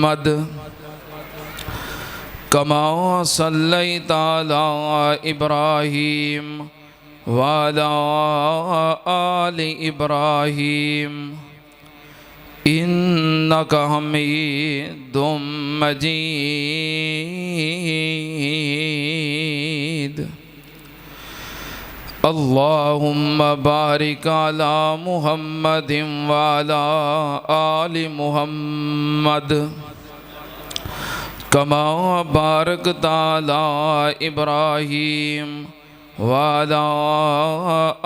मद कमा सल्लैता अला इब्राहीम वाला आलि इब्राहीम इन्नका हमीदुम मजीद। अल्लाहुम्मा बारिक अला मुहम्मदिन वाला आलि मुहम्मद कमा बारकता अला इब्राहीम वाला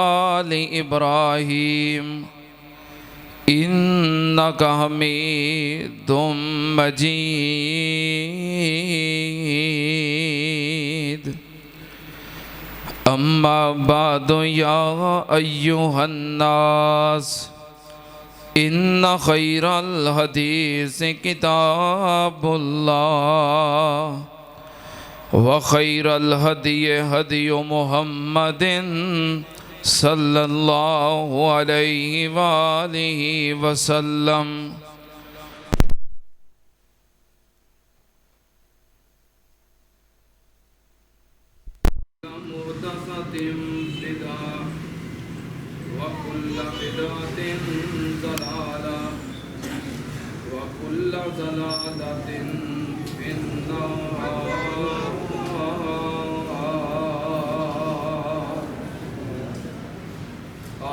आलि इब्राहीम इन्नका हमीदुम मजीद। अम्मा बादु या अय्युहन्नास इन्ना खैरल हदीस किताबुल्लाह व खैरल हदी हदी मुहम्मदिन सल्लल्लाहु अलैहि वालिहि वसल्लम।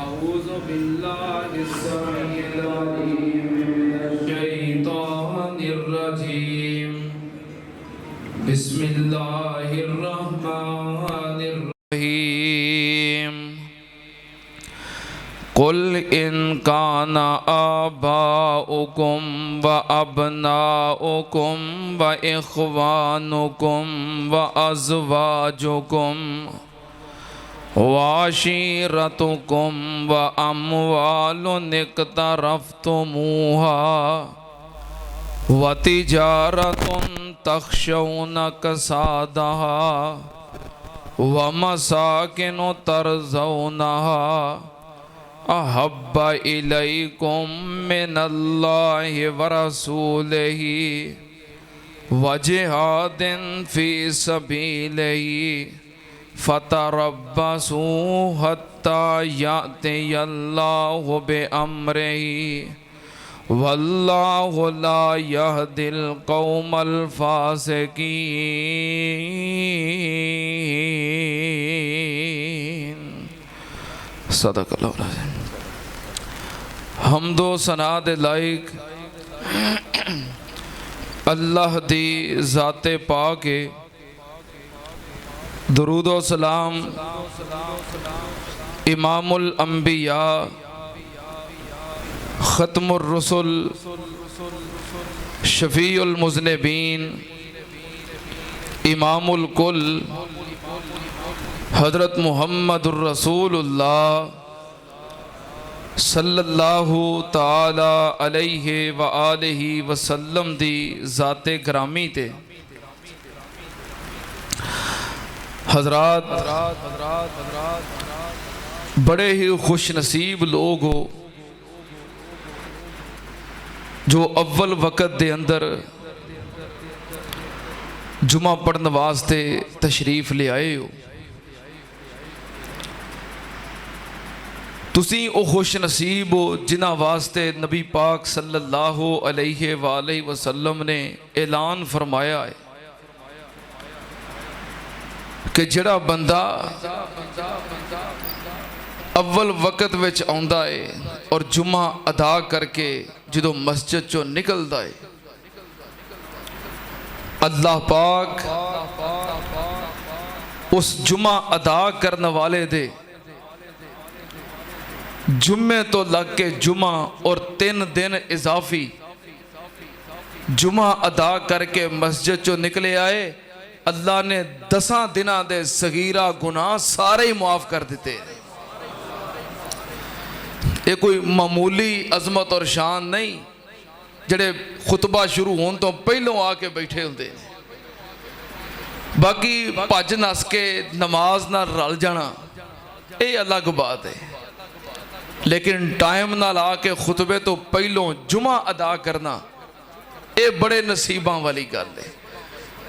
अऊज़ु बिल्लाहि अस्समीइल अलीम मिनश शैतानिर रजीम। बिस्मिल्लाहिर रहमानिर रहीम। कुल इन काना आबाउकुम व अबनाउकुम व इख्वानुकुम व अज़वाजुकुम वाशीरतुकुम व अम्वालुन इक़्तरफ़्तुमूहा व तिजारतुन तख़शौन कसादहा व मसाकिनु तरज़ौनहा अहब्ब इलैकुम मिनल्लाहि व रसूलिही व जिहादिन फ़ी सबीलिही फ़तरब्बसू हत्ता यातियल्लाहु बिअम्रिही वल्लाहु ला यहदिल कौमल फ़ासिकीन। सदक़ल्लाहुल अज़ीम। हम्दो सना दे लाइक अल्लाह दी ज़ाते पाक है। दुरूदो सलाम इमामुल अंबिया ख़त्मुर रसूल शफ़ीउल मुज़निबीन इमामुल कुल हज़रत मुहम्मदुर रसूलुल्लाह सल्लल्लाहु ताला अलैहि व आलिहि वसल्लम दी ज़ाते ग्रामी ते। हज़रात बड़े ही खुश नसीब लोग हो जो अव्वल वक़्त दे अंदर जुमा पढ़न वास्ते तशरीफ ले आए हो। तुसी ओ खुश नसीब हो जिन्हां वास्ते नबी पाक सल्लल्लाहु अलैहि वसल्लम ने ऐलान फरमाया है कि जड़ा बंदा अव्वल वक़्त विच आउंदा है और जुमा अदा करके जो मस्जिद चो निकलता है, अल्लाह पाक उस जुमा अदा करने वाले दे जुम्मे तो लग के जुमा और 3 दिन इजाफी जुमा अदा करके मस्जिद चो निकले आए, अल्लाह ने 10 दिना दे सगीरा गुनाह सारे ही मुआफ कर दिते। ये कोई मामूली अजमत और शान नहीं जड़े खुतबा शुरू होने तो पहलों आके बैठे होंगे। बाकी भज नस के नमाज ना रल जाना ये अलग बात है, लेकिन टाइम नाल आके खुतबे तो पहलों जुमा अदा करना ये बड़े नसीबां वाली गल है।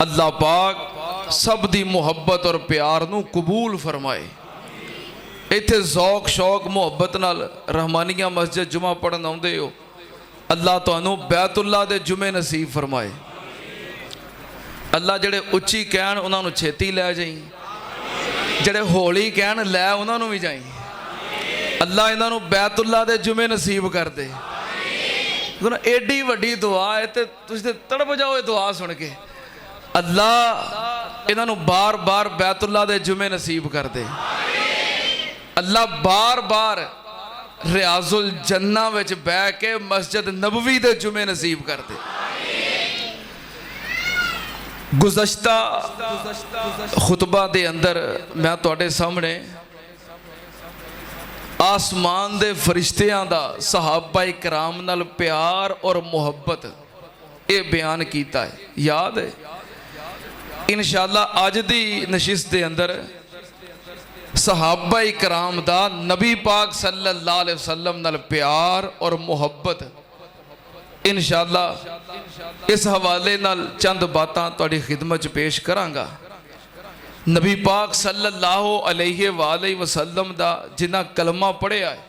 अल्लाह पाक सब दी मुहब्बत और प्यार नू कबूल फरमाए। इत्थे zौक शौक मुहब्बत नाल रहमानिया मस्जिद जुमा पढ़न आउंदे हो, अल्लाह तुहानू बैतुल्ला दे जुमे नसीब फरमाए। अल्लाह जेड़े उच्ची कहन उन्हां नू छेती लै जाई, जेड़े हौली कहन लै उन्हां नू भी जाई। अल्लाह इन्हां नू बैतुल्ला दे जुमे नसीब कर दे। एडी वड्डी दुआ है ते तुसीं ते तड़प जाओ ये दुआ सुन के। अल्लाह इन्हां नू बार बार बैतुल्ला दे जुमे नसीब कर दे। अल्लाह बार बार रियाजुल जन्ना विच बह के मस्जिद नबवी दे जुमे नसीब कर दे। गुज़श्ता खुतबा दे अंदर मैं तुहाडे सामने आसमान दे फरिश्तियां दा सहाबा इकराम नाल प्यार और मुहब्बत ये बयान किया है, याद है। इंशाअल्लाह अज दी नशिस्त दे अंदर सहाबा इकराम दा नबी पाक सल्लल्लाहु अलैहि वसल्लम नाल प्यार और मुहब्बत इंशाअल्लाह इस हवाले नाल चंद बातां तुहाडी खिदमत च पेश करांगा। नबी पाक सल्लल्लाहु अलैहि वसल्लम दा जिन्ना कलमा पढ़िया है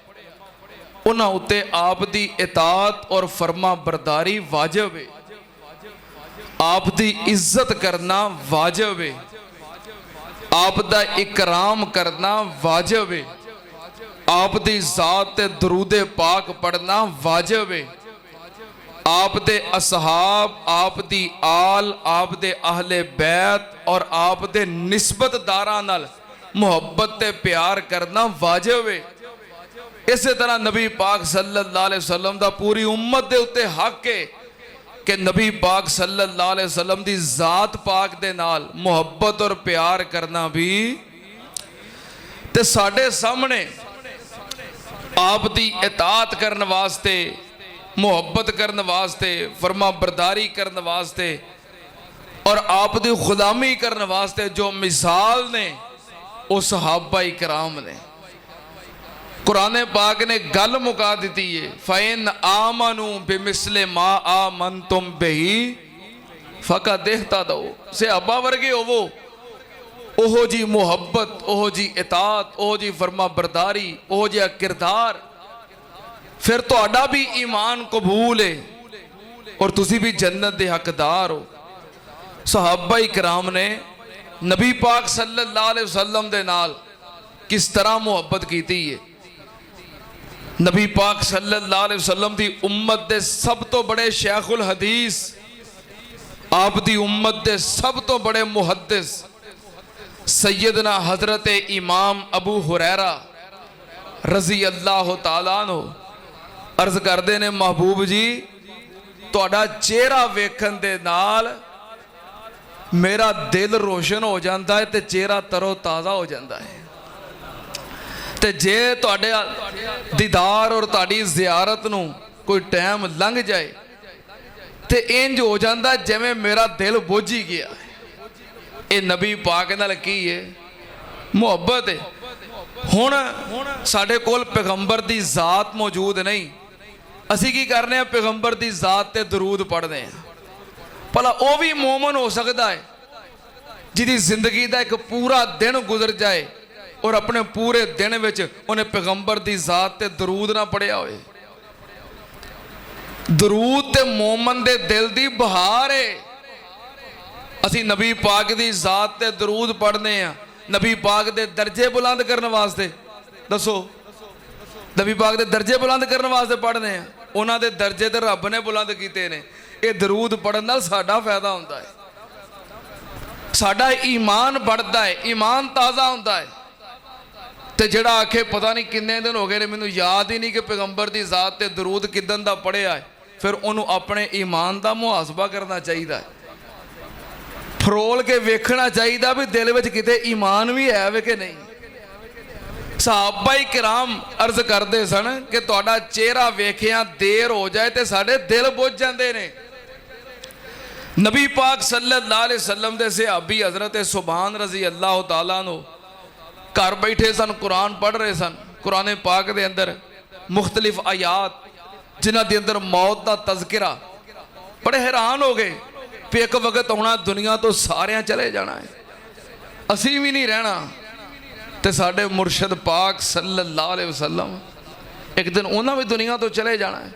उन्हां उत्ते आप दी इताअत और फरमा बरदारी वाजिब है। आप दी इज्जत करना वाजिब है। आप दा इकराम करना वाजिब है। आप दी ज़ात ते दरूदे पाक पढ़ना वाजिब है। आप दे असहाब, आप दी आल, आप दे अहले बैत और आप दे निस्बतदारां नाल मुहब्बत ते प्यार करना वाजिब है। इसी तरह नबी पाक सल्लल्लाहु अलैहि वसल्लम दा पूरी उम्मत दे उत्ते हक है कि नबी पाक सल्लल्लाहु अलैहि वसल्लम दी ज़ात पाक दे नाल मुहब्बत और प्यार करना भी। ते साडे सामने आप दी इताअत करने वास्ते, मुहब्बत करने वास्ते, फरमा बरदारी करने वास्ते और आप दी गुलामी करने वास्ते जो मिसाल ने वो सहाबा इकराम ने। कुरान पाक ने गल मुका दी है, फ़इन आमनू बिमिसले मा आमनतुम बिही फ़क़द इहतदौ। सहाबा वर्गे होवो, ओहो जी मुहब्बत, ओहो जी इताअत, ओहो जी फरमा बरदारी, ओहो जिहा किरदार, फिर तुहाडा भी ईमान कबूल है और तुसी भी जन्नत दे हकदार हो। सहाबा इकराम ने नबी पाक सल्लल्लाहु अलैहि वसल्लम दे नाल किस तरह मुहब्बत की है। नबी पाक सल्लल्लाहु अलैहि वसल्लम दी उम्मत दे सब तो बड़े शेखुल हदीस, आप दी उम्मत दे सब तो बड़े मुहद्दिस सैयदना हजरत इमाम अबू हुरैरा रजी अल्लाह तआला अन्हु अर्ज करते ने, महबूब जी तुहाडा चेहरा वेखन दे नाल मेरा दिल रोशन हो जाता है ते चेहरा तरो ताज़ा हो जाता है। ते जे तुहाडे दीदार और तुहाडी ज़ियारत नूं कोई टाइम लंघ जाए ते इंज हो जाता जिवें मेरा दिल बुझ ही गया। ये नबी पाक नाल की है, मुहब्बत है। हुण साडे कोल पैगंबर दी ज़ात मौजूद नहीं, असी की करने हैं, पैगंबर दी ज़ात ते दरूद पढ़ने हैं। भला वो भी मोमन हो सकता है जिहदी जिंदगी का एक पूरा दिन गुजर जाए और अपने पूरे दिन विच उन्हें पैगंबर दी ज़ात ते दरूद ना पढ़िया होए। दरूद ते मोमन दे दिल दी बहार है। असी नबी पाक दी ज़ात ते दरूद पढ़ने हैं नबी पाक दे दर्जे बुलंद करने वास्ते। दसो, नबी पाक दे दर्जे बुलंद करने वास्ते पढ़ने हैं। उन्हां दे दर्जे ते रब ने बुलंद कीते ने। ये दरूद पढ़न नाल साडा फायदा होंदा है, साडा ईमान बढ़ता है, ईमान ताज़ा होंदा है। ते जिहड़ा आखे पता नहीं किन्ने दिन हो गए ने मैनूं याद ही नहीं कि पैगंबर दी ज़ात ते दरूद किदन दा पढ़िया है, फिर उन्होंने अपने ईमान का मुहासबा करना चाहिए। फरोल के वेखना चाहिए भी दिल में किते ईमान भी है वे कि नहीं। सहाबा किराम अर्ज करते सन कि तुहाडा चेहरा वेखिया देर हो जाए तो साडे दिल बुझ जाते ने। नबी पाक सल्लल्लाहु अलैहि वसल्लम दे सहाबी हजरत सुबहान रजी अल्लाह तआला अन्हु घर बैठे सन, कुरान पढ़ रहे सन। कुरान पाक दे अंदर मुख्तलिफ आयात जिन्हां दे अंदर मौत का तज़किरा, बड़े हैरान हो गए भी एक वक्त आना दुनिया तो सारे चले जाना है, असी भी नहीं रहना। तो साडे मुर्शद पाक सल्लल्लाहु अलैहि वसल्लम एक दिन उन्होंने भी दुनिया तो चले जाना है।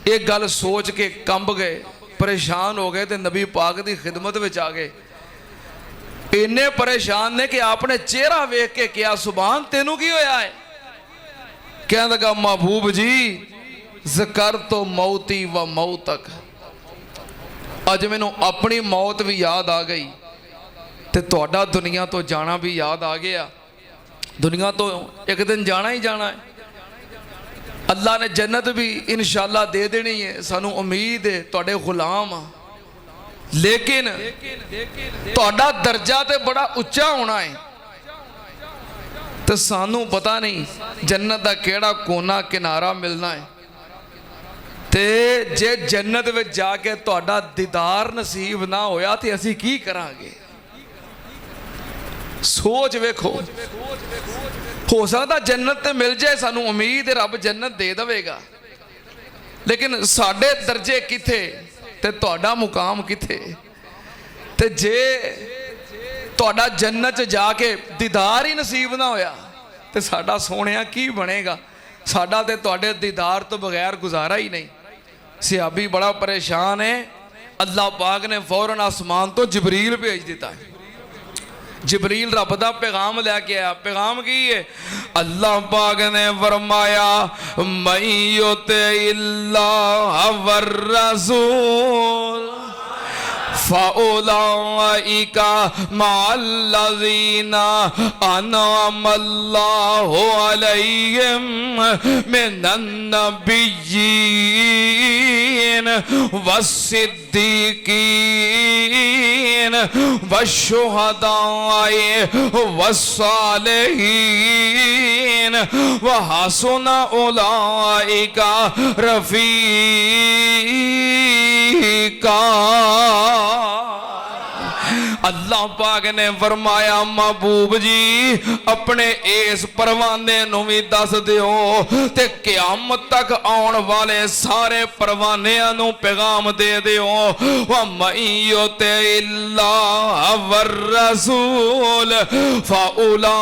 एक गल सोच के कंब गए, परेशान हो गए, तो नबी पाक की खिदमत में आ गए। इन्ने परेशान ने कि आपने चेहरा वेख के क्या सुभान तेनू की होया है? कह लगा महबूब जी ज़िक्र तो मौती व मौतक, अज मैनू अपनी मौत भी याद आ गई ते तुहाडा दुनिया तो जाना भी याद आ गया। दुनिया तो एक दिन जाना ही जाना है। अल्लाह ने जन्नत भी इंशाअल्लाह दे देनी है, सानू उम्मीद है, तुहाडे गुलाम आ। लेकिन तुहाडा दर्जा तो बड़ा उच्चा होना है, तो सानू पता नहीं जन्नत का केड़ा कोना किनारा मिलना है। ते जे जन्नत में जाके तुहाडा दीदार नसीब ना होया तो असी की करांगे? सोच वेखो, हो सकता जन्नत ते मिल जाए, सानू उम्मीद है रब जन्नत दे देगा, लेकिन साडे दर्जे किथे ते तुहाडा मुकाम किथे? ते जे तुहाडा जन्नत जाके दीदार ही नसीब ना होया तो साडा सोहणिया की बनेगा? साडा ते तुहाडे दीदार तो बगैर गुजारा ही नहीं। सिहाबी बड़ा परेशान है, अल्लाह पाक ने फौरन आसमान तो जिबरील भेज दिता है। जिबरील रब दा पैगाम लैके आया। पैगाम की है? अल्लाह पाक ने फरमाया मय्युते इल्लाह वर रसूल फ़उलाइका मअल्लज़ीना अनअमल्लाहु अलैहिम मिनन नबिय्यीन वस्सिद्दीकीन वश्शुहदाए वस्सालिहीन व हसुना उलाइका रफ़ीका। अल्लाह पाक ने फरमाया महबूब जी अपने इस परवाने नूं भी दस दिओ ते क़यामत तक आने वाले सारे परवानियां नूं पैगाम दे दिओ व मय्युते इल्लाह वर रसूल फ़उला